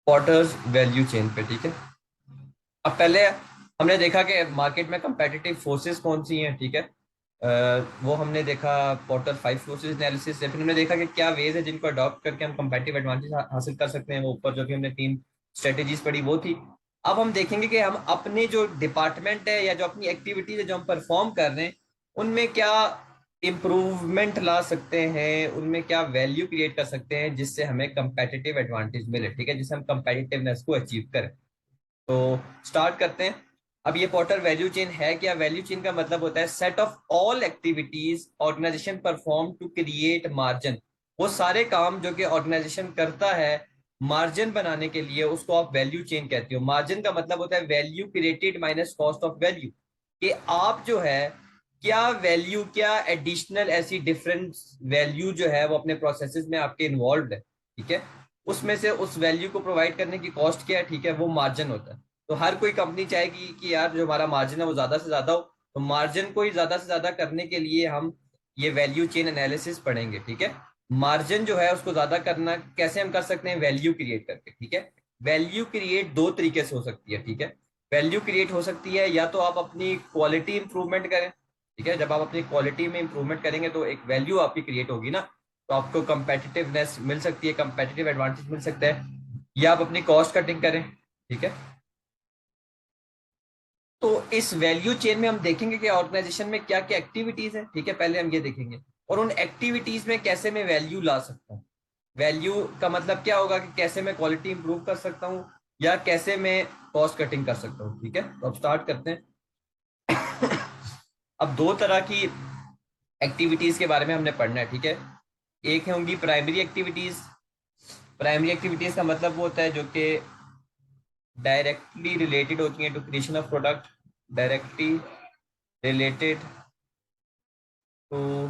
Potter's value chain पे। ठीक है, अब पहले हमने देखा कि मार्केट में कंपेटिटिव फोर्सेस कौन सी हैं। ठीक है, वो हमने देखा पॉटर फाइव फोर्सेस एनालिसिस से। फिर हमने देखा कि क्या वेज है जिनको अडॉप्ट करके हम कंपेटिटिव एडवांटेज हासिल कर सकते हैं। वो ऊपर जो कि हमने तीन स्ट्रेटेजीज पढ़ी वो थी। अब हम देखेंगे कि हम अपने जो डिपार्टमेंट है या जो अपनी एक्टिविटीज है जो हम परफॉर्म कर रहे हैं उनमें क्या इम्प्रूवमेंट ला सकते हैं, उनमें क्या वैल्यू क्रिएट कर सकते हैं जिससे हमें कंपेटिटिव एडवांटेज मिले। ठीक है, जिससे हम कंपेटिटिवनेस को अचीव करें। तो स्टार्ट करते हैं। अब ये पॉटर वैल्यू चेन है क्या? वैल्यू चेन का मतलब होता है set of all activities organisation perform to create margin. वो सारे काम जो कि ऑर्गेनाइजेशन करता है मार्जिन बनाने के लिए, उसको आप वैल्यू चेन कहते हो। मार्जिन का मतलब होता है value created minus cost of value, कि आप जो है क्या वैल्यू, क्या एडिशनल ऐसी डिफरेंट वैल्यू जो है वो अपने प्रोसेसेस में आपके इन्वॉल्व है। ठीक है, उसमें से उस वैल्यू को प्रोवाइड करने की कॉस्ट क्या है? ठीक है, वो मार्जिन होता है। तो हर कोई कंपनी चाहेगी कि यार जो हमारा मार्जिन है वो ज्यादा से ज्यादा हो। तो मार्जिन को ही ज्यादा से ज्यादा करने के लिए हम ये वैल्यू चेन एनालिसिस पढ़ेंगे। ठीक है, मार्जिन जो है उसको ज्यादा करना कैसे हम कर सकते हैं? वैल्यू क्रिएट करके। ठीक है, वैल्यू क्रिएट दो तरीके से हो सकती है। ठीक है, वैल्यू क्रिएट हो सकती है या तो आप अपनी क्वालिटी इंप्रूवमेंट करें। ठीक है, जब आप अपनी क्वालिटी में इंप्रूवमेंट करेंगे तो एक वैल्यू आपकी क्रिएट होगी ना, तो आपको कंपेटिटिवनेस मिल सकती है, कंपेटिटिव एडवांटेज मिल सकता है। या आप अपनी कॉस्ट कटिंग करें। ठीक है, तो इस वैल्यू चेन में हम देखेंगे कि ऑर्गेनाइजेशन में क्या क्या एक्टिविटीज है। ठीक है, पहले हम ये देखेंगे और उन एक्टिविटीज में कैसे मैं वैल्यू ला सकता हूँ। वैल्यू का मतलब क्या होगा कि कैसे मैं क्वालिटी इंप्रूव कर सकता हूँ या कैसे मैं कॉस्ट कटिंग कर सकता हूँ। ठीक है, तो अब स्टार्ट करते हैं। अब दो तरह की एक्टिविटीज के बारे में हमने पढ़ना है। ठीक है, एक होंगी प्राइमरी एक्टिविटीज। प्राइमरी एक्टिविटीज का मतलब वो होता है जो कि डायरेक्टली रिलेटेड होती हैं to creation of product. Directly related to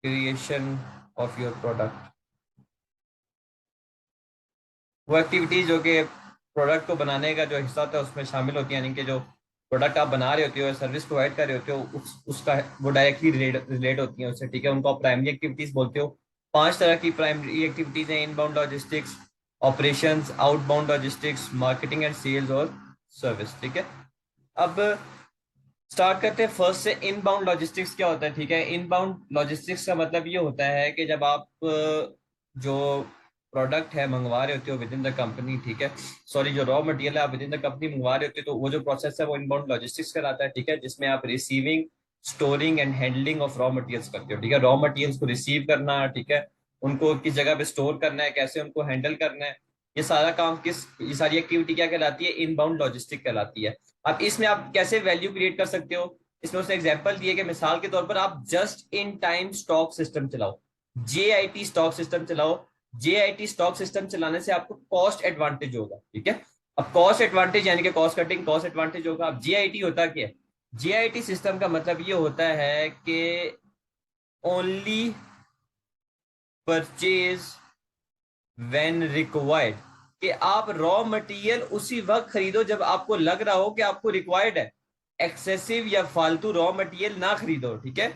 creation of your product. वो एक्टिविटीज जो कि प्रोडक्ट को बनाने का जो हिस्सा होता है उसमें शामिल होती है, यानी कि जो प्रोडक्ट आप बना रहे होते हो, सर्विस प्रोवाइड कर रहे होते हो, उसका वो डायरेक्टली रिलेट होती है उससे। ठीक है, उनको आप प्राइमरी एक्टिविटीज बोलते हो। पांच तरह की प्राइमरी एक्टिविटीज हैं: inbound logistics, operations, outbound logistics, marketing and sales और सर्विस। ठीक है, अब स्टार्ट करते हैं फर्स्ट से। इनबाउंड लॉजिस्टिक्स क्या होता है? ठीक है, इनबाउंड लॉजिस्टिक्स का मतलब ये होता है कि जब आप जो प्रोडक्ट है मंगवा रहे होते हो विद इन द कंपनी। ठीक है, सॉरी, जो रॉ मटेरियल है आप विद इन द कंपनी मंगवा रहे होते हो, तो वो जो प्रोसेस है वो इनबाउंड लॉजिस्टिक्स कहलाता है। ठीक है, जिसमें आप receiving, storing and handling of raw materials करते हो। ठीक है, रॉ मटेरियल्स को रिसीव करना, ठीक है, उनको किस जगह पे स्टोर करना है, कैसे उनको हैंडल करना है, ये सारा काम किस, ये सारी एक्टिविटी क्या कहलाती है? इनबाउंड लॉजिस्टिक कहलाती है। अब इसमें आप कैसे वैल्यू क्रिएट कर सकते हो? इसमें उसने एग्जांपल दिए कि मिसाल के तौर पर आप just in time stock system चलाओ, जेआईटी स्टॉक सिस्टम चलाओ। जेआईटी स्टॉक सिस्टम चलाने से आपको कॉस्ट एडवांटेज होगा। ठीक है, अब कॉस्ट एडवांटेज यानी कि कॉस्ट कटिंग, कॉस्ट एडवांटेज होगा। अब जेआईटी होता क्या है? जेआईटी सिस्टम का मतलब ये होता है कि ओनली परचेज व्हेन रिक्वायर्ड, कि आप रॉ मटेरियल उसी वक्त खरीदो जब आपको लग रहा हो कि आपको रिक्वायर्ड है। एक्सेसिव या फालतू रॉ मटेरियल ना खरीदो। ठीक है,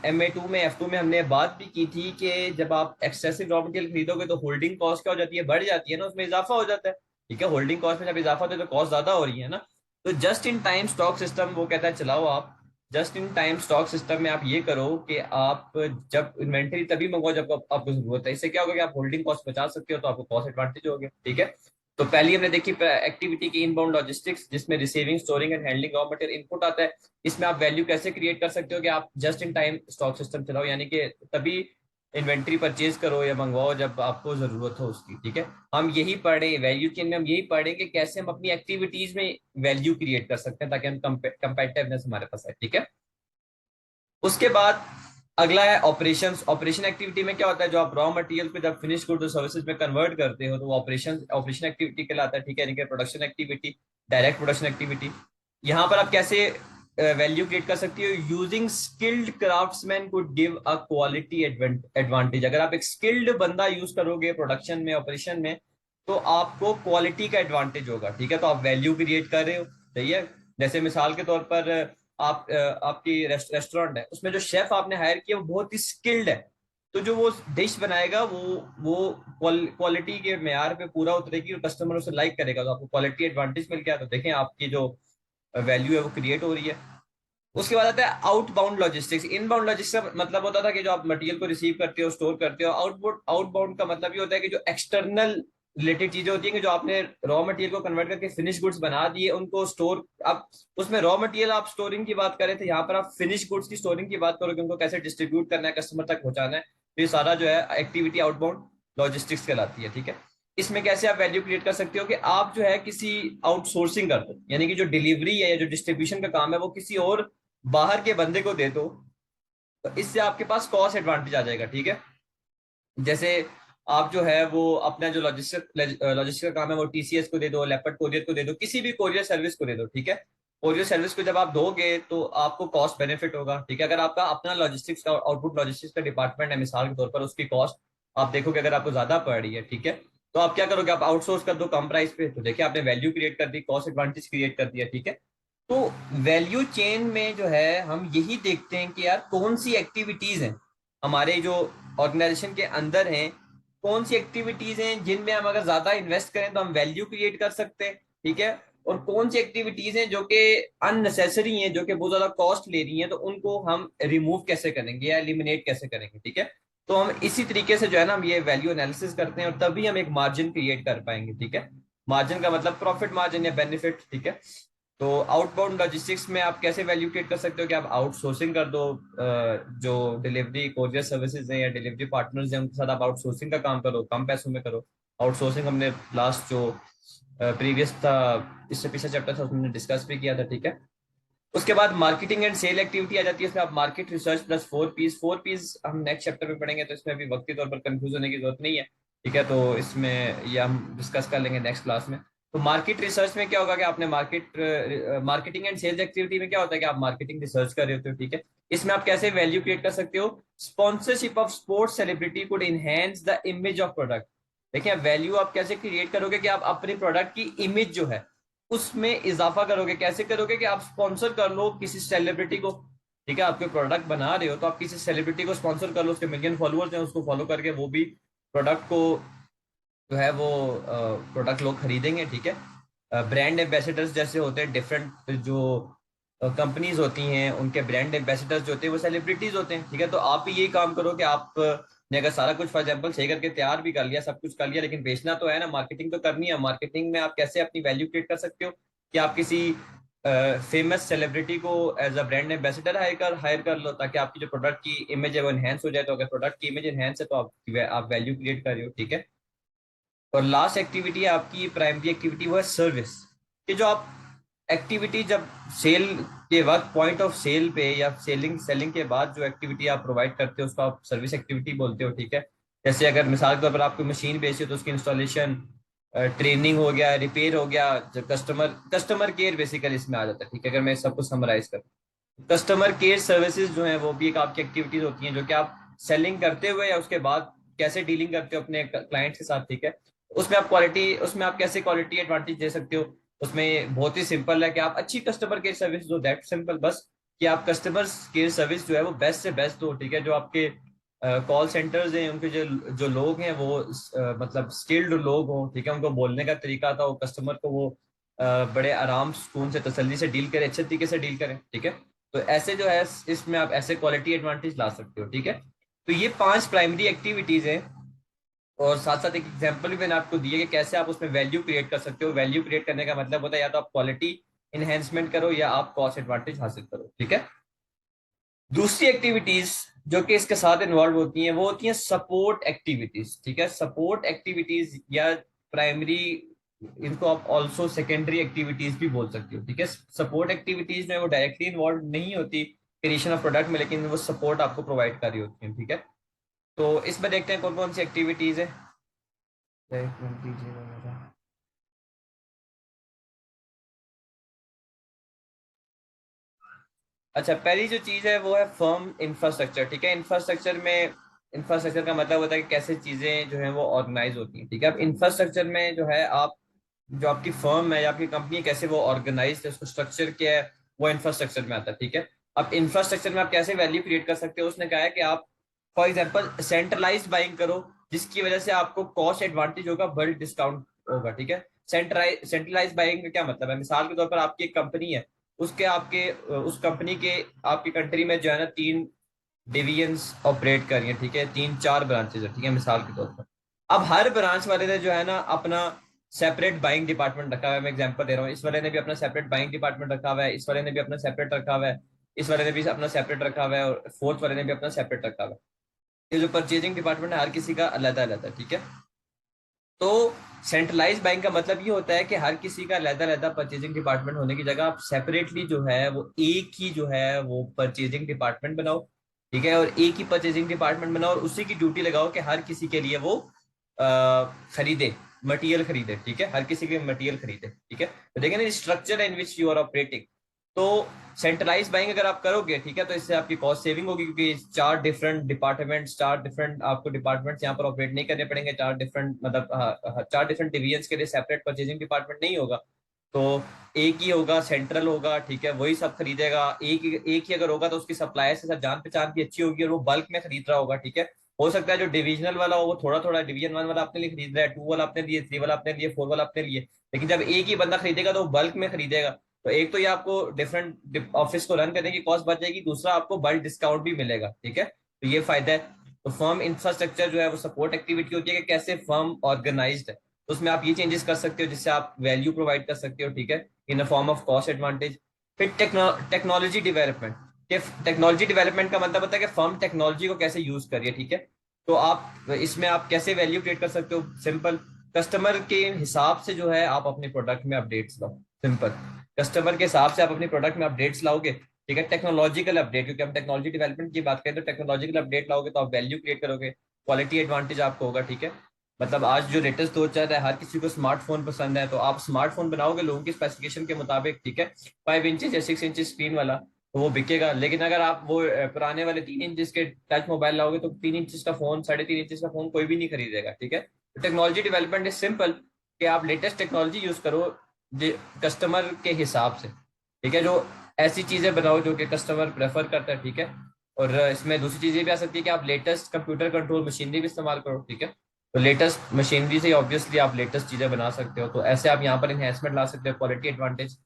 MA2 में, F2 में हमने बात भी की थी कि जब आप एक्सेसिव रॉ मटेरियल खरीदोगे तो होल्डिंग कॉस्ट क्या हो जाती है? बढ़ जाती है ना, उसमें इजाफा हो जाता है। ठीक है, होल्डिंग कॉस्ट में जब इजाफा होता है तो कॉस्ट ज्यादा हो रही है ना। तो just in time stock system वो कहता है चलाओ आप। Just in time stock system में आप ये करो कि आप जब इन्वेंटरी तभी मंगवाओ जब आपको जरूरत है। इससे क्या होगा कि आप होल्डिंग कॉस्ट बचा सकते हो, तो आपको कॉस्ट एडवांटेज हो गया। ठीक है, तो पहली हमने देखी एक्टिविटी की इनबाउंड लॉजिस्टिक्स, जिसमें receiving, storing and handling raw material input आता है। इसमें आप वैल्यू कैसे क्रिएट कर सकते हो कि आप just in time stock system चलाओ, यानी कि तभी इन्वेंट्री परचेज करो या मंगवाओ जब आपको जरूरत हो उसकी। ठीक है, हम यही पढ़े वैल्यू चेन में, हम यही पढ़ेंगे कैसे हम अपनी एक्टिविटीज में वैल्यू क्रिएट कर सकते हैं ताकि हम कंपेटिटिवनेस हमारे पास है। ठीक है, उसके बाद अगला है ऑपरेशंस। ऑपरेशन एक्टिविटी में क्या होता है? जो आप रॉ मटेरियल को जब फिनिश गुड सर्विसेज में कन्वर्ट करते हो तो वो ऑपरेशन ऑपरेशन एक्टिविटी कहलाता है। ठीक है, यानी कि production activity, direct production activity. यहाँ पर आप कैसे वैल्यू क्रिएट कर सकती हो? Using skilled craftsman could give a quality advantage. अगर आप एक स्किल्ड बंदा यूज करोगे प्रोडक्शन में, ऑपरेशन में, तो आपको क्वालिटी का एडवांटेज होगा। ठीक है, तो आप वैल्यू क्रिएट कर रहे हो। सही है, जैसे मिसाल के तौर पर आप आपकी रेस्टोरेंट है, उसमें जो शेफ आपने हायर किया वो बहुत ही स्किल्ड है। तो जो वो डिश बनाएगा वो क्वालिटी के मेयार पे पूरा उतरेगी और कस्टमर उसे लाइक करेगा, तो आपको क्वालिटी एडवांटेज मिल गया। तो देखें आपकी जो वैल्यू है वो क्रिएट हो रही है। उसके बाद आता है आउटबाउंड लॉजिस्टिक्स। इनबाउंड लॉजिस्टिक्स का मतलब होता था कि जो आप मटेरियल को रिसीव करते हो, स्टोर करते हो। आउटबाउंड का मतलब ये होता है कि जो एक्सटर्नल रिलेटेड चीजें होती हैं, कि जो आपने रॉ मटेरियल को कन्वर्ट करके फिनिश गुड्स बना दिए, उनको स्टोर आप, उसमें रॉ मटेरियल आप स्टोरिंग की बात करें थे, यहाँ पर आप फिनिश गुड्स की स्टोरिंग की बात करोगे, उनको कैसे डिस्ट्रीब्यूट करना है, कस्टमर तक पहुंचाना है। तो ये सारा जो है एक्टिविटी आउटबाउंड लॉजिस्टिक्स कहलाती है, ठीक है। इसमें कैसे आप वैल्यू क्रिएट कर सकते हो कि आप जो है किसी आउटसोर्सिंग कर दो, यानी कि जो डिलीवरी है या जो डिस्ट्रीब्यूशन का काम है वो किसी और बाहर के बंदे को दे दो, तो इससे आपके पास कॉस्ट एडवांटेज आ जाएगा, ठीक है। जैसे आप जो है वो अपना जो लॉजिस्टिक का काम है वो टीसीएस को दे दो, लेपर्ड कोरियर को दे दो, किसी भी कोरियर सर्विस को दे दो, ठीक है। कोरियर सर्विस को जब आप दोगे तो आपको कॉस्ट बेनिफिट होगा, ठीक है। अगर आपका अपना लॉजिस्टिक्स का आउटपुट लॉजिस्टिक्स का डिपार्टमेंट है मिसाल के तौर पर, उसकी कॉस्ट आप देखोगे अगर आपको ज्यादा पड़ रही है, ठीक है, तो आप क्या करोगे, आप आउटसोर्स कर दो कम प्राइस पे, तो देखिए आपने वैल्यू क्रिएट कर दी, कॉस्ट एडवांटेज क्रिएट कर दिया, ठीक है। तो वैल्यू चेन में जो है हम यही देखते हैं कि यार कौन सी एक्टिविटीज हैं हमारे जो ऑर्गेनाइजेशन के अंदर हैं, कौन सी एक्टिविटीज हैं जिनमें हम अगर ज्यादा इन्वेस्ट करें तो हम वैल्यू क्रिएट कर सकते हैं, ठीक है। और कौन सी एक्टिविटीज हैं जो कि अननेसेसरी हैं, जो कि बहुत ज्यादा कॉस्ट ले रही हैं, तो उनको हम रिमूव कैसे करेंगे या एलिमिनेट कैसे करेंगे, ठीक है। तो हम इसी तरीके से जो है ना हम ये वैल्यू एनालिसिस करते हैं और तभी हम एक मार्जिन क्रिएट कर पाएंगे, ठीक है। मार्जिन का मतलब प्रॉफिट मार्जिन या बेनिफिट, ठीक है। तो आउटबाउंड लॉजिस्टिक्स में आप कैसे वैल्यू क्रिएट कर सकते हो कि आप आउटसोर्सिंग कर दो, जो डिलीवरी कोरियर सर्विसेज हैं या डिलीवरी पार्टनर्स हैं उनके साथ आप आउटसोर्सिंग का काम करो, कम पैसों में करो। आउटसोर्सिंग हमने लास्ट जो प्रीवियस था, इससे पिछला चैप्टर था, उसमें डिस्कस भी किया था, ठीक है। उसके बाद मार्केटिंग एंड सेल एक्टिविटी आ जाती है, इसमें आप market research plus 4 Ps, 4 Ps हम नेक्स्ट चैप्टर में पढ़ेंगे, तो इसमें अभी वक्ती तौर पर कंफ्यूज होने की जरूरत नहीं है, ठीक है। तो इसमें ये हम डिस्कस कर लेंगे नेक्स्ट क्लास में। तो मार्केट रिसर्च में क्या होगा कि आपने मार्केटिंग एंड सेल्स एक्टिविटी में क्या होता है कि आप मार्केटिंग रिसर्च कर रहे होते हो, ठीक है। इसमें आप कैसे वैल्यू क्रिएट कर सकते हो, sponsorship of sports celebrity could enhance the image of product. देखिए वैल्यू आप कैसे क्रिएट करोगे कि आप अपने प्रोडक्ट की इमेज जो है उसमें इजाफा करोगे। कैसे करोगे कि आप स्पॉन्सर कर लो किसी सेलिब्रिटी को, ठीक है। आपके प्रोडक्ट बना रहे हो तो आप किसी सेलिब्रिटी को स्पॉन्सर कर लो, उसके मिलियन फॉलोअर्स हैं, उसको फॉलो करके वो भी प्रोडक्ट को जो है वो प्रोडक्ट लोग खरीदेंगे, ठीक है। ब्रांड एम्बेसडर्स जैसे होते हैं डिफरेंट जो कंपनीज होती हैं, उनके ब्रांड एम्बेसडर्स जो होते हैं वो सेलिब्रिटीज होते हैं, ठीक है। तो आप भी यही काम करो कि आप ने अगर सारा कुछ फॉर एग्जाम्पल सही करके तैयार भी कर लिया, सब कुछ कर लिया, लेकिन बेचना तो है ना, मार्केटिंग तो करनी है। मार्केटिंग में आप कैसे अपनी वैल्यू क्रिएट कर सकते हो कि आप किसी फेमस सेलिब्रिटी को as a brand ambassador hire कर लो, ताकि आपकी जो प्रोडक्ट की इमेज है वो एनहेंस हो जाए। तो अगर प्रोडक्ट की इमेज एनहेंस है तो आप वैल्यू क्रिएट कर रहे हो, ठीक है। और लास्ट एक्टिविटी है आपकी प्राइमरी एक्टिविटी, वो है सर्विस। कि जो आप एक्टिविटी जब सेल के वक्त पॉइंट ऑफ सेल पे या सेलिंग सेलिंग के बाद जो एक्टिविटी आप प्रोवाइड करते हो उसको आप सर्विस एक्टिविटी बोलते हो, ठीक है। जैसे अगर मिसाल के तौर पर आपको मशीन बेची हो तो उसकी इंस्टॉलेशन, ट्रेनिंग हो गया, रिपेयर हो गया, जो कस्टमर कस्टमर केयर बेसिकली इसमें आ जाता है, ठीक है। अगर मैं सब कुछ समराइज करूँ, कस्टमर केयर सर्विसेज जो है वो भी एक आपकी एक्टिविटीज होती हैं, जो कि आप सेलिंग करते हुए या उसके बाद कैसे डीलिंग करते हो अपने क्लाइंट्स के साथ, ठीक है। उसमें आप कैसे क्वालिटी एडवांटेज दे सकते हो। उसमें बहुत ही सिंपल है कि आप अच्छी कस्टमर केयर सर्विस दो, दैट सिंपल बस। कि आप कस्टमर केयर सर्विस जो है वो बेस्ट से बेस्ट दो, ठीक है। जो आपके कॉल सेंटर्स हैं उनके जो जो लोग हैं वो मतलब स्किल्ड लोग हों, ठीक है। उनको बोलने का तरीका था वो कस्टमर को वो बड़े आराम सुकून से तसल्ली से डील करें, अच्छे तरीके से डील करें, ठीक है। तो ऐसे जो है इसमें आप ऐसे क्वालिटी एडवांटेज ला सकते हो, ठीक है। तो ये 5 प्राइमरी एक्टिविटीज हैं। और साथ साथ एक एग्जांपल भी मैंने आपको दिया कि कैसे आप उसमें वैल्यू क्रिएट कर सकते हो। वैल्यू क्रिएट करने का मतलब होता है या तो आप क्वालिटी इनहेंसमेंट करो या आप कॉस्ट एडवांटेज हासिल करो, ठीक है। दूसरी एक्टिविटीज जो कि इसके साथ इन्वॉल्व होती हैं वो होती हैं सपोर्ट एक्टिविटीज, ठीक है। सपोर्ट एक्टिविटीज या प्राइमरी, इनको आप ऑल्सो सेकेंडरी एक्टिविटीज भी बोल सकते हो, ठीक है। सपोर्ट एक्टिविटीज में वो डायरेक्टली इन्वॉल्व नहीं होती क्रिएशन ऑफ प्रोडक्ट में, लेकिन वो सपोर्ट आपको प्रोवाइड कर रही होती है, ठीक है। तो इसमें देखते हैं कौन कौन सी एक्टिविटीज है। अच्छा, पहली जो चीज है वो है फर्म इंफ्रास्ट्रक्चर, ठीक है। इंफ्रास्ट्रक्चर का मतलब होता है कि कैसे चीजें जो है वो ऑर्गेनाइज होती हैं, ठीक है। अब इंफ्रास्ट्रक्चर में जो है आप, जो आपकी फर्म है या आपकी कंपनी है, कैसे वो ऑर्गेनाइज है, उसको स्ट्रक्चर क्या है, वो इंफ्रास्ट्रक्चर में आता है, ठीक है। अब इंफ्रास्ट्रक्चर में आप कैसे वैल्यू क्रिएट कर सकते हो, उसने कहा है कि आप फॉर एग्जाम्पल सेंट्रलाइज बाइंग करो, जिसकी वजह से आपको कॉस्ट एडवांटेज होगा, बल्क डिस्काउंट होगा, ठीक है। सेंट्रलाइज बाइंग का क्या मतलब है? मिसाल के तौर पर आपकी एक कंपनी है, उसके आपके उस कंपनी के आपकी कंट्री में जो है ना 3 डिवीजन्स ऑपरेट कर रही हैं, ठीक है, 3-4 ब्रांचेस है, ठीक है, मिसाल के तौर पर। अब हर ब्रांच वाले ने जो है ना अपना सेपरेट बाइंग डिपार्टमेंट रखा हुआ है। मैं एग्जांपल दे रहा हूँ, इस वाले ने भी अपना सेपरेट बाइंग डिपार्टमेंट रखा हुआ है, इस वाले ने भी अपना सेपरेट रखा हुआ है, इस वाले ने भी अपना सेपरेट रखा हुआ है, और फोर्थ वाले ने भी अपना सेपरेट रखा हुआ है। ये जो परचेजिंग डिपार्टमेंट है हर किसी का अलग अलग है, ठीक है। तो सेंट्रलाइज बाइंग का मतलब ये होता है कि हर किसी का अलग अलग परचेजिंग डिपार्टमेंट होने की जगह आप सेपरेटली जो है वो एक ही जो है वो परचेजिंग डिपार्टमेंट बनाओ, ठीक है, और एक ही परचेजिंग डिपार्टमेंट बनाओ, और उसी की ड्यूटी लगाओ कि हर किसी के लिए वो खरीदे, मटेरियल खरीदे, ठीक है, हर किसी के लिए मटेरियल खरीदे, ठीक है। तो देखें ना structure in which you are operating. तो सेंट्रलाइज बाइंग अगर आप करोगे, ठीक है, तो इससे आपकी कॉस्ट सेविंग होगी, क्योंकि 4 डिफरेंट डिपार्टमेंट, 4 डिफरेंट आपको डिपार्टमेंट्स यहाँ पर ऑपरेट नहीं करने पड़ेंगे, 4 डिफरेंट मतलब 4 डिफरेंट डिवीजन के लिए सेपरेट परचेजिंग डिपार्टमेंट नहीं होगा। तो एक ही होगा, सेंट्रल होगा, ठीक है, वही सब खरीदेगा। एक ही अगर होगा तो उसकी सप्लायर से सब जान पहचान भी अच्छी होगी और वो बल्क में खरीद रहा होगा, ठीक है। हो सकता है जो डिविजनल वाला हो वो थोड़ा थोड़ा, डिवीजन 1 वाला अपने लिए खरीद रहा है, 2 वाला अपने लिए, 3 वाला अपने लिए, 4 वाला अपने लिए, लेकिन जब एक ही बंदा खरीदेगा तो वो बल्क में खरीदेगा। तो एक तो ये आपको डिफरेंट ऑफिस को रन करने की कॉस्ट बच जाएगी, दूसरा आपको बल्क डिस्काउंट भी मिलेगा, ठीक है, तो ये फायदा है। तो फर्म इंफ्रास्ट्रक्चर जो है वो सपोर्ट एक्टिविटी होती है कि कैसे फर्म ऑर्गेनाइज्ड है, तो उसमें आप ये चेंजेस कर सकते हो जिससे आप वैल्यू प्रोवाइड कर सकते हो, ठीक है, in a form of cost advantage. फिर टेक्नोलॉजी डेवलपमेंट। टेक्नोलॉजी डेवलपमेंट का मतलब होता है कि फर्म टेक्नोलॉजी को कैसे यूज करिए, ठीक है। तो आप इसमें आप कैसे वैल्यू क्रिएट कर सकते हो? सिंपल, कस्टमर के हिसाब से जो है आप अपने प्रोडक्ट में अपडेट्स लाओ। सिंपल, कस्टमर के हिसाब से आप अपनी प्रोडक्ट में अपडेट्स लाओगे, ठीक है। टेक्नोलॉजिकल अपडेट, क्योंकि हम टेक्नोलॉजी डेवलपमेंट की बात करें तो टेक्नोलॉजिकल अपडेट लाओगे तो आप वैल्यू क्रिएट करोगे, क्वालिटी एडवांटेज आपको होगा, ठीक है। मतलब आज जो लेटेस्ट दौर चल रहा है, हर किसी को स्मार्टफोन पसंद है, तो आप स्मार्टफोन बनाओगे लोगों की स्पेसिफिकेशन के मुताबिक, ठीक है, 5 इंचज या 6 इंचज स्क्रीन वाला, तो वो बिकेगा। लेकिन अगर आप वो पुराने वाले 3 इंचज के टच मोबाइल लाओगे तो 3 इंचज का फोन, 3.5 इंचज का फोन कोई भी नहीं खरीदेगा, ठीक है। तो टेक्नोलॉजी डेवलपमेंट इज सिंपल कि आप लेटेस्ट टेक्नोलॉजी यूज करो कस्टमर के हिसाब से, ठीक है, जो ऐसी चीजें बनाओ जो कि कस्टमर प्रेफर करता है, ठीक है। और इसमें दूसरी चीजें भी आ सकती है कि आप लेटेस्ट कंप्यूटर कंट्रोल मशीनरी भी इस्तेमाल करो, ठीक है। तो लेटेस्ट मशीनरी से ऑब्वियसली आप लेटेस्ट चीजें बना सकते हो, तो ऐसे आप यहाँ पर इन्हेंसमेंट ला सकते हो, क्वालिटी एडवांटेज।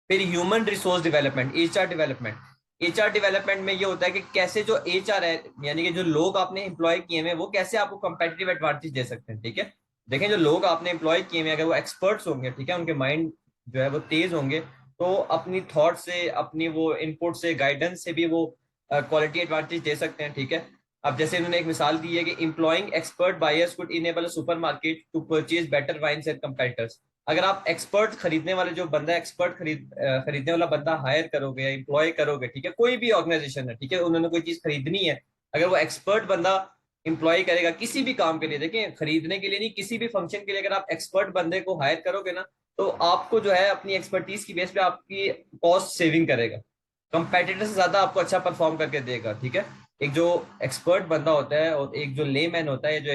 फिर human resource development, HR development. HR development में ये होता है कि कैसे जो एचआर है, यानी कि जो लोग आपने एम्प्लॉय किए हैं वो कैसे आपको कंपेटिटिव एडवांटेज दे सकते हैं, ठीक है। देखें जो लोग आपने एम्प्लॉय किए हैं अगर वो एक्सपर्ट्स होंगे, ठीक है, उनके माइंड जो है वो तेज होंगे, तो अपनी थॉट से, अपनी वो इनपुट से, गाइडेंस से भी वो क्वालिटी एडवांटेज दे सकते हैं, ठीक है। अब जैसे उन्होंने एक मिसाल दी है कि employing expert buyers could enable supermarket to purchase better wines and competitors. अगर आप एक्सपर्ट खरीदने वाले जो बंदा एक्सपर्ट खरीदने वाला बंदा हायर करोगे या एम्प्लॉय करोगे, ठीक है, कोई भी ऑर्गेनाइजेशन है, ठीक है, उन्होंने कोई चीज खरीदनी है, अगर वो एक्सपर्ट बंदा एम्प्लॉय करेगा किसी भी काम के लिए, देखिए खरीदने के लिए नहीं, किसी भी फंक्शन के लिए अगर आप एक्सपर्ट बंदे को हायर करोगे ना, तो आपको जो है अपनी एक्सपर्टीज की बेस पे आपकी कॉस्ट सेविंग करेगा, कंपेटिटर से ज्यादा आपको अच्छा परफॉर्म करके देगा, ठीक है। एक जो एक्सपर्ट बंदा होता है और एक जो लेमैन होता है, जो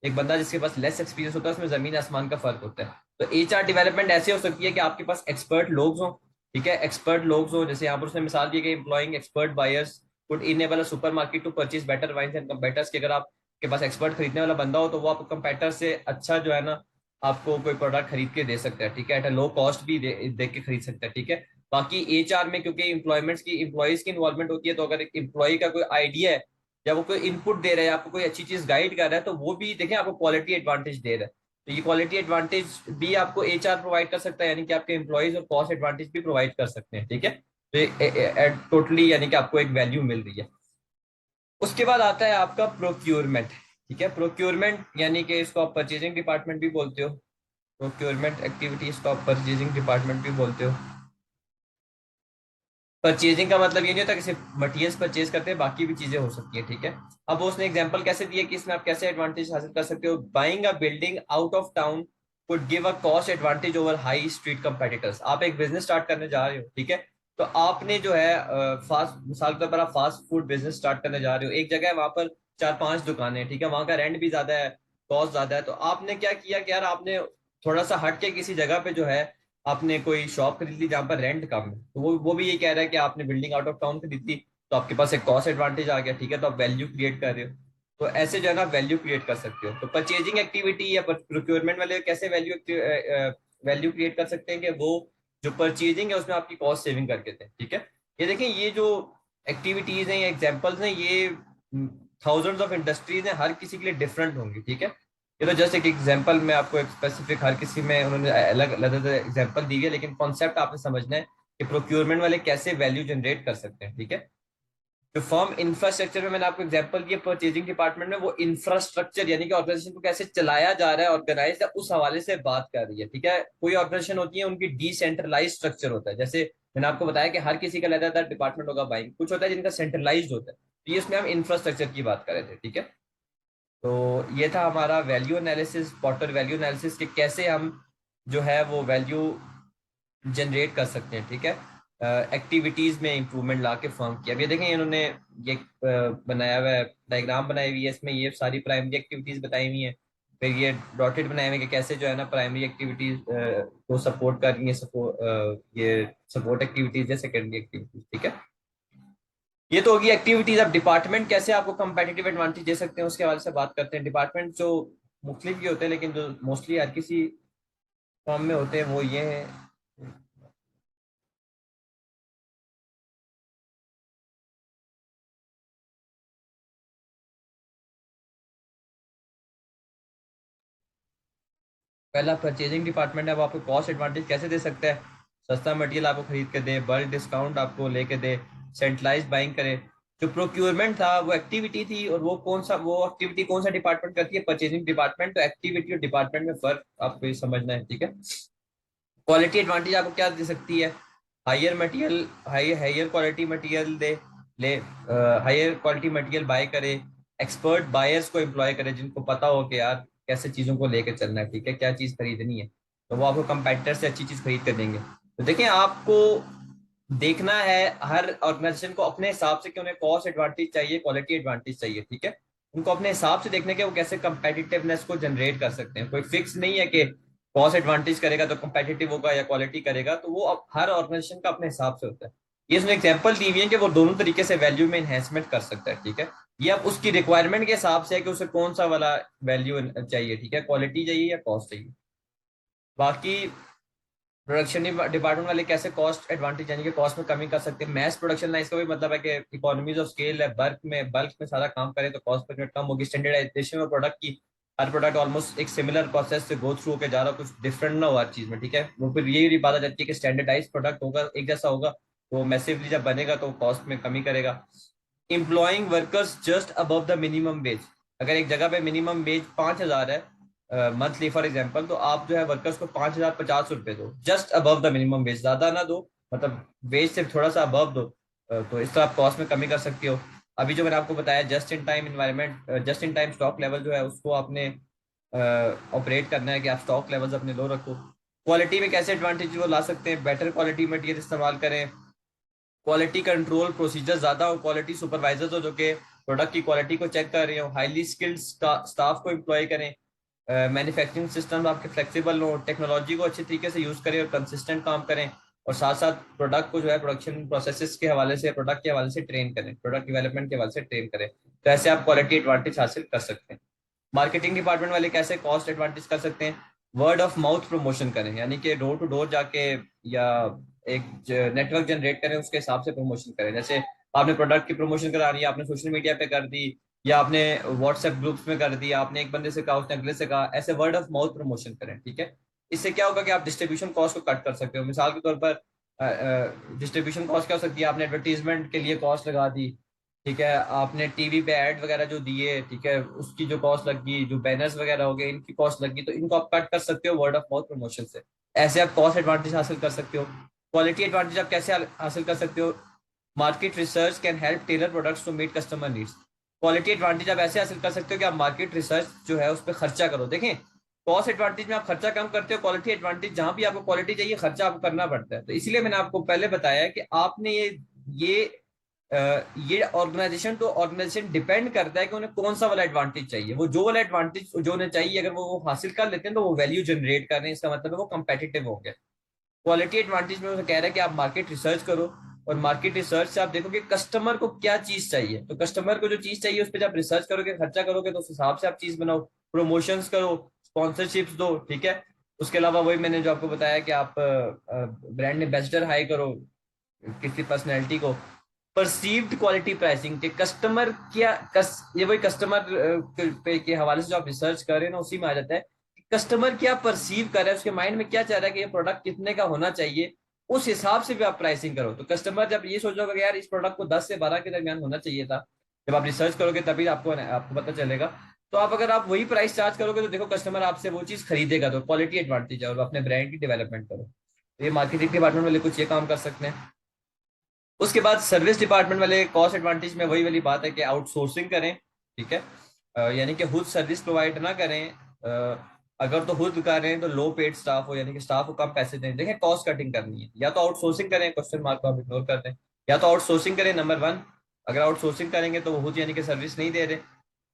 एक बंदा जिसके पास लेस एक्सपीरियंस होता है, उसमें जमीन आसमान का फर्क होता है। तो एचआर डेवलपमेंट ऐसे हो सकती है कि आपके पास एक्सपर्ट लोग हों, ठीक है, एक्सपर्ट लोग हों, जैसे यहाँ पर उसने मिसाल दी कि employing expert buyers could enable a supermarket to purchase better wines and competitors, कि अगर आपके पास एक्सपर्ट खरीदने वाला बंदा हो तो वो आपको कंपेटर से अच्छा जो है ना आपको कोई प्रोडक्ट खरीद के दे सकता है, ठीक है, एट अ लो कॉस्ट भी दे के खरीद सकता है, ठीक है। बाकी एचआर में क्योंकि एम्प्लॉयज की इन्वॉल्वमेंट होती है, तो अगर एक एम्प्लॉय का कोई आइडिया है या वो कोई इनपुट दे रहा है, आपको कोई अच्छी चीज गाइड कर रहा है, तो वो भी देखें आपको क्वालिटी एडवांटेज दे रहा है। तो ये क्वालिटी एडवांटेज भी आपको एचआर प्रोवाइड कर सकता है, यानी कि आपके एम्प्लॉयज और कॉस्ट एडवांटेज भी प्रोवाइड कर सकते हैं, ठीक है। तो ये टोटली यानी कि आपको एक वैल्यू मिल रही है। उसके बाद आता है आपका प्रोक्योरमेंट, ठीक है। प्रोक्योरमेंट यानी कि इसको आप परचेजिंग डिपार्टमेंट भी बोलते हो, प्रोक्योरमेंट एक्टिविटीज को आप परचेजिंग डिपार्टमेंट भी बोलते हो। परचेजिंग का मतलब ये नहीं होता कि सिर्फ मटेरियल्स परचेज करते हैं, बाकी भी चीजें हो सकती है, ठीक है। अब वो उसने एग्जांपल कैसे दिया कि इसमें आप कैसे एडवांटेज हासिल कर सकते हो? Buying a building out of town could give a cost advantage over high street competitors. आप एक बिजनेस स्टार्ट करने जा रहे हो, ठीक है, तो आपने जो है फास्ट मिसाल के तौर पर आप फास्ट फूड बिजनेस स्टार्ट करने जा रहे हो, एक जगह है वहां पर 4-5 दुकानें हैं, ठीक है, वहां का रेंट भी ज्यादा है, कॉस्ट ज्यादा है, तो आपने क्या किया कि यार आपने थोड़ा सा हट के किसी जगह पे जो है आपने कोई शॉप खरीद ली जहां पर रेंट कम है, तो वो भी ये कह रहा है कि आपने बिल्डिंग आउट ऑफ टाउन खरीद ली, तो आपके पास एक कॉस्ट एडवांटेज आ गया, ठीक है, तो आप वैल्यू क्रिएट कर रहे हो। तो ऐसे जो है ना वैल्यू क्रिएट कर सकते हो। तो परचेजिंग एक्टिविटी या प्रोक्योरमेंट वाले कैसे वैल्यू वैल्यू क्रिएट कर सकते हैं कि वो जो परचेजिंग है उसमें आपकी कॉस्ट सेविंग करके थे, ठीक है। ये देखें, ये जो एक्टिविटीज हैं, एग्जाम्पल्स हैं, ये थाउजेंड्स ऑफ इंडस्ट्रीज हैं, हर किसी के लिए डिफरेंट होंगी, ठीक है। ये तो जस्ट एक एग्जांपल में आपको एक स्पेसिफिक, हर किसी में उन्होंने अलग अलग एग्जांपल दी है, लेकिन कॉन्सेप्ट आपने समझना है कि प्रोक्योरमेंट वाले कैसे वैल्यू जनरेट कर सकते हैं, ठीक है। जो फर्म इंफ्रास्ट्रक्चर में मैंने आपको एग्जांपल दिया परचेजिंग डिपार्टमेंट में, वो इंफ्रास्ट्रक्चर यानी कि ऑर्गेनाइजेशन को कैसे चलाया जा रहा है, ऑर्गेनाइज है, उस हवाले से बात कर रही है, ठीक है। कोई ऑर्गेनाइजेशन होती है उनकी डिसेंट्रलाइज स्ट्रक्चर होता है, जैसे मैंने आपको बताया कि हर किसी का अलग डिपार्टमेंट होगा बाइंग, कुछ होता है जिनका सेंट्रलाइज होता है। तो ये इसमें हम इंफ्रास्ट्रक्चर की बात कर रहे थे, ठीक है। तो ये था हमारा value analysis, Potter value analysis, कि कैसे हम जो है वो वैल्यू जनरेट कर सकते हैं, ठीक है। एक्टिविटीज में इंप्रूवमेंट ला के फर्म की। अब ये देखें, इन्होंने ये बनाया हुआ है, डायग्राम बनाई हुई है, इसमें ये सारी प्राइमरी एक्टिविटीज बताई हुई हैं। फिर ये डॉटेड बनाए हुए कि कैसे जो है ना प्राइमरी एक्टिविटीज को सपोर्ट कर रही है, ये सपोर्ट एक्टिविटीज है सेकेंडरी एक्टिविटीज, ठीक है। ये तो होगी एक्टिविटीज। अब डिपार्टमेंट कैसे आपको कंपेटिटिव एडवांटेज दे सकते हैं उसके हवाले से बात करते हैं। डिपार्टमेंट जो मुख्तलिफ भी होते हैं, लेकिन जो मोस्टली हर किसी फॉर्म में होते हैं वो ये हैं। पहला परचेजिंग डिपार्टमेंट है, वो आपको कॉस्ट एडवांटेज कैसे दे सकता है। सस्ता मटेरियल आपको खरीद के दे, बल्क डिस्काउंट आपको लेके दे, सेंट्रलाइज बाइंग करे। जो प्रोक्योरमेंट था वो एक्टिविटी थी, और वो एक्टिविटी कौन सा डिपार्टमेंट करती है, परचेजिंग डिपार्टमेंट। तो एक्टिविटी और डिपार्टमेंट में फर्क आपको ये समझना है, ठीक है। क्वालिटी एडवांटेज आपको क्या दे सकती है, higher material, higher quality material दे ले, हायर क्वालिटी मटेरियल बाय करे, एक्सपर्ट बायर्स को एम्प्लॉय करे जिनको पता हो कि यार कैसे चीज़ों को लेकर चलना है, ठीक है, क्या चीज़ खरीदनी है। तो वो आपको कंपेटिटर से अच्छी चीज़ खरीद कर देंगे। तो देखिए, आपको देखना है हर ऑर्गेनाइजेशन को अपने हिसाब से कि उन्हें कॉस्ट एडवांटेज चाहिए, क्वालिटी एडवांटेज चाहिए, ठीक है। उनको अपने हिसाब से देखने के वो कैसे कंपेटिटिवनेस को जनरेट कर सकते हैं। कोई फिक्स नहीं है कि कॉस्ट एडवांटेज करेगा तो कंपेटिटिव होगा या क्वालिटी करेगा, तो वो अब हर ऑर्गेनाइजेशन का अपने हिसाब से होता है। ये इसमें एग्जांपल दी हुई है कि वो दोनों तरीके से वैल्यू में इन्हेंसमेंट कर सकता है, ठीक है। ये अब उसकी रिक्वायरमेंट के हिसाब से है कि उसे कौन सा वाला वैल्यू चाहिए, ठीक है, क्वालिटी चाहिए या कॉस्ट चाहिए। बाकी प्रोडक्शन डिपार्टमेंट वाले कैसे कॉस्ट एडवांटेज यानी कि कॉस्ट में कमी कर सकते हैं। मैस प्रोडक्शन लाइन, इसका भी मतलब है कि इकोनॉमीज ऑफ स्केल है, बल्क में सारा काम करें तो कॉस्ट पर कम होगी। स्टैंडर्डाइजेशन में प्रोडक्ट की, हर प्रोडक्ट ऑलमोस्ट एक सिमिलर प्रोसेस से गो थ्रू होकर जा रहा, कुछ डिफरेंट ना हो हर चीज में, ठीक है। वो फिर यही बात आ जाती है कि स्टैंडर्डाइज प्रोडक्ट होगा, एक जैसा होगा, तो मैसिवली जब बनेगा तो कॉस्ट में कमी करेगा। Employing workers just above the minimum wage, अगर एक जगह पे मिनिमम वेज 5,000 है मंथली फॉर एग्जांपल, तो आप जो है वर्कर्स को 5,050 रुपए दो, just above the minimum wage, ज्यादा ना दो, मतलब वेज से थोड़ा सा अबव दो। तो इस तरह आप कॉस्ट में कमी कर सकते हो। अभी जो मैंने आपको बताया just in time environment, just in time stock level जो है उसको आपने ऑपरेट करना है कि आप स्टॉक लेवल्स अपने लो रखो। क्वालिटी में कैसे एडवांटेज वो ला सकते हैं, बेटर क्वालिटी मटेरियल इस्तेमाल करें, क्वालिटी कंट्रोल प्रोसीजर ज्यादा हो, क्वालिटी सुपरवाइजर हो जो कि प्रोडक्ट की क्वालिटी को चेक कर रहे हो, हाईली स्किल्ड स्टाफ को एम्प्लॉय करें, मैन्युफैक्चरिंग सिस्टम आपके फ्लेक्सिबल हो, टेक्नोलॉजी को अच्छे तरीके से यूज करें और कंसिस्टेंट काम करें, और साथ साथ प्रोडक्ट को जो है प्रोडक्शन प्रोसेसेस के हवाले से, प्रोडक्ट के हवाले से ट्रेन करें, प्रोडक्ट डेवलपमेंट के हवाले से ट्रेन करें। तो ऐसे आप क्वालिटी एडवांटेज हासिल कर सकते हैं। मार्केटिंग डिपार्टमेंट वाले कैसे कॉस्ट एडवांटेज कर सकते हैं, वर्ड ऑफ माउथ प्रमोशन करें, यानी कि डोर टू डोर जाके या एक नेटवर्क जनरेट करें, उसके हिसाब से प्रमोशन करें। जैसे आपने प्रोडक्ट की प्रमोशन करानी है, आपने सोशल मीडिया पे कर दी, या आपने व्हाट्सएप ग्रुप्स में कर दिया, आपने एक बंदे से कहा उसने अगले से कहा, ऐसे वर्ड ऑफ माउथ प्रमोशन करें, ठीक है। इससे क्या होगा कि आप डिस्ट्रीब्यूशन कॉस्ट को कट कर सकते हो। मिसाल के तौर पर डिस्ट्रीब्यूशन कॉस्ट क्या हो सकती है, आपने एडवर्टीजमेंट के लिए कॉस्ट लगा दी, ठीक है, आपने टीवी पे ऐड वगैरह जो दिए, ठीक है, उसकी जो कॉस्ट लगी, जो बैनर्स वगैरह हो गए इनकी कॉस्ट लगी, तो इनको आप कट कर सकते हो वर्ड ऑफ माउथ प्रमोशन से। ऐसे आप कॉस्ट एडवांटेज हासिल कर सकते हो। क्वालिटी एडवांटेज आप कैसे हासिल कर सकते हो, market research can help tailor products to meet customer needs. Quality advantage आप ऐसे हासिल कर सकते हो कि आप मार्केट रिसर्च जो है उस पर खर्चा करो। देखें, कॉस्ट एडवांटेज में आप खर्चा कम करते हो, क्वालिटी एडवांटेज जहां भी आपको क्वालिटी चाहिए खर्चा आपको करना पड़ता है। तो इसीलिए मैंने आपको पहले बताया कि आपने ये ये ऑर्गेनाइजेशन टू ऑर्गेनाइजेशन डिपेंड करता है कि उन्हें कौन सा वाला एडवांटेज चाहिए। वो जो वाला एडवांटेज जो उन्हें चाहिए अगर वो हासिल कर लेते हैं तो वो वैल्यू जनरेट कर रहे हैं, इसका मतलब है वो कंपेटिटिव हो गया। क्वालिटी एडवांटेज में उन्हें कह रहा है कि आप मार्केट रिसर्च करो, और मार्केट रिसर्च से आप देखोगे कस्टमर को क्या चीज चाहिए, तो कस्टमर को जो चीज चाहिए उस पर जब रिसर्च करोगे, खर्चा करोगे, तो उस हिसाब से आप चीज बनाओ, प्रमोशंस करो, स्पॉन्सरशिप्स दो, ठीक है। उसके अलावा वही मैंने जो आपको बताया कि आप ब्रांड एम्बेसडर हाई करो किसी पर्सनैलिटी को। परसीव्ड क्वालिटी प्राइसिंग के कस्टमर क्या ये वही कस्टमर पे के हवाले से जो आप रिसर्च कर रहे हैं ना, उसी में आ जाता है कस्टमर क्या परसीव कर रहा है, उसके माइंड में क्या चाह रहा है कि ये प्रोडक्ट कितने का होना चाहिए, उस हिसाब से भी आप प्राइसिंग करो। तो कस्टमर जब ये सोच रहा यार इस प्रोडक्ट को 10 से 12 के दरमियान होना चाहिए था, जब आप रिसर्च करोगे तभी आपको आपको पता चलेगा। तो आप अगर आप वही प्राइस चार्ज करोगे तो देखो कस्टमर आपसे वो चीज खरीदेगा, तो क्वालिटी एडवांटेज है, और अपने ब्रांड की डेवलपमेंट करो। तो ये मार्केटिंग डिपार्टमेंट वाले कुछ ये काम कर सकते हैं। उसके बाद सर्विस डिपार्टमेंट वाले कॉस्ट एडवांटेज में वही वाली बात है कि आउटसोर्सिंग करें, ठीक है। यानी कि खुद सर्विस प्रोवाइड ना करें। अगर तो खुद कर रहे हैं तो लो पेड स्टाफ हो, यानी कि स्टाफ को कम पैसे दें। देखें कॉस्ट कटिंग करनी है, या तो आउटसोर्सिंग करें, क्वेश्चन मार्क को आप इग्नोर कर दें, या तो आउटसोर्सिंग करें नंबर वन। अगर आउटसोर्सिंग करेंगे तो वो खुद यानी कि सर्विस नहीं दे रहे,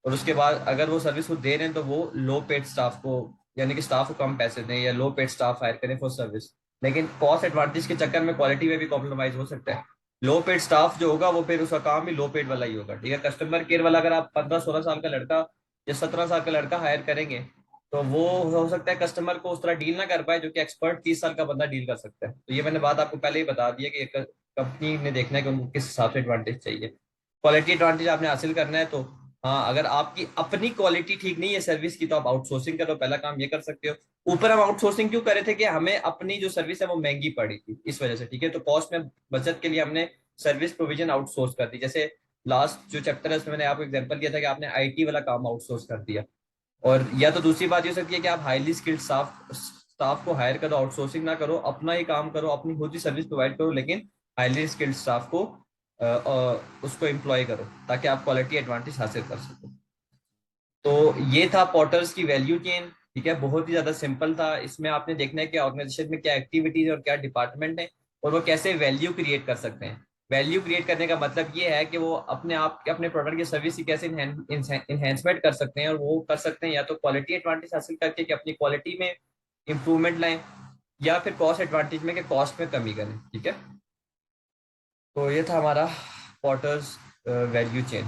और उसके बाद अगर वो सर्विस खुद दे रहे हैं तो वो लो पेड स्टाफ को, यानी कि स्टाफ को कम पैसे दें, या लो पेड स्टाफ हायर करें फॉर सर्विस। लेकिन कॉस्ट एडवांटेज के चक्कर में क्वालिटी में भी कॉम्प्रोमाइज हो सकता है। लो पेड स्टाफ जो होगा वो फिर उसका काम भी लो पेड वाला ही होगा, ठीक है। कस्टमर केयर वाला अगर आप 15-16 साल का लड़का या 17 साल का लड़का हायर करेंगे, तो वो हो सकता है कस्टमर को उस तरह डील ना कर पाए जो कि एक्सपर्ट 30 साल का बंदा डील कर सकता है। तो ये मैंने बात आपको पहले ही बता दी है कि कंपनी ने देखना है कि उनको किस हिसाब से एडवांटेज चाहिए। क्वालिटी एडवांटेज आपने हासिल करना है तो हाँ, अगर आपकी अपनी क्वालिटी ठीक नहीं है सर्विस की तो आप आउटसोर्सिंग करो, पहला काम ये कर सकते हो। ऊपर हम आउटसोर्सिंग क्यों कर रहे थे कि हमें अपनी जो सर्विस है वो महंगी पड़ी थी इस वजह से, ठीक है। तो कॉस्ट में बचत के लिए हमने सर्विस प्रोविजन आउटसोर्स कर दी। जैसे लास्ट जो चैप्टर है उसमें मैंने आपको एग्जांपल दिया था कि आपने आईटी वाला काम आउटसोर्स कर दिया। और या तो दूसरी बात ये हो सकती है कि आप हाईली स्किल्ड स्टाफ स्टाफ को हायर करो, आउटसोर्सिंग ना करो, अपना ही काम करो, अपनी खुद ही सर्विस प्रोवाइड करो, लेकिन हाईली स्किल्ड स्टाफ को उसको एम्प्लॉय करो ताकि आप क्वालिटी एडवांटेज हासिल कर सको। तो ये था पॉटर्स की वैल्यू चेन, ठीक है। बहुत ही ज्यादा सिंपल था। इसमें आपने देखना है कि ऑर्गेनाइजेशन में क्या एक्टिविटीज और क्या डिपार्टमेंट है, और वो कैसे वैल्यू क्रिएट कर सकते हैं। वैल्यू क्रिएट करने का मतलब ये है कि वो अपने आप के अपने प्रोडक्ट की सर्विस की कैसे इन्हेंसमेंट कर सकते हैं, और वो कर सकते हैं या तो क्वालिटी एडवांटेज हासिल करके कि अपनी क्वालिटी में इंप्रूवमेंट लाएं, या फिर कॉस्ट एडवांटेज में कि कॉस्ट में कमी करें, ठीक है। तो ये था हमारा पॉटर्स वैल्यू चेन।